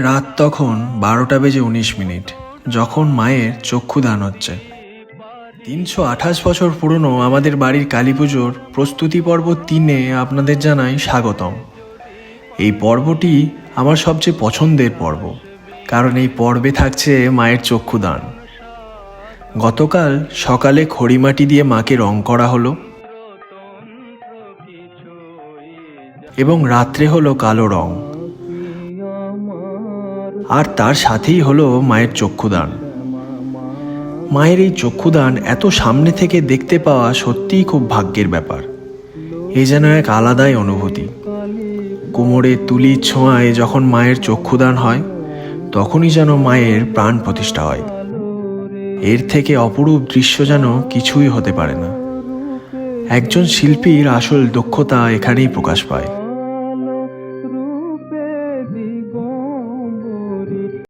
রাত তখন 12:19, যখন মায়ের চক্ষুদান হচ্ছে। 328 বছর পুরনো আমাদের বাড়ির কালী পুজোর প্রস্তুতি পর্ব 3-এ আপনাদের জানাই স্বাগতম। এই পর্বটি আমার সবচেয়ে পছন্দের পর্ব, কারণ এই পর্বে থাকছে মায়ের চক্ষুদান। গতকাল সকালে খড়িমাটি দিয়ে মাকে রং করা হলো এবং রাত্রে হলো কালো রং, আর তার সাথেই হলো মায়ের চক্ষুদান। মায়ের এই চক্ষুদান এত সামনে থেকে দেখতে পাওয়া সত্যিই খুব ভাগ্যের ব্যাপার। এই যেন এক আলাদাই অনুভূতি। কোমরে তুলির ছোঁয়ায় যখন মায়ের চক্ষুদান হয়, তখনই যেন মায়ের প্রাণ প্রতিষ্ঠা হয়। এর থেকে অপরূপ দৃশ্য যেন কিছুই হতে পারে না। একজন শিল্পীর আসল দক্ষতা এখানেই প্রকাশ পায়।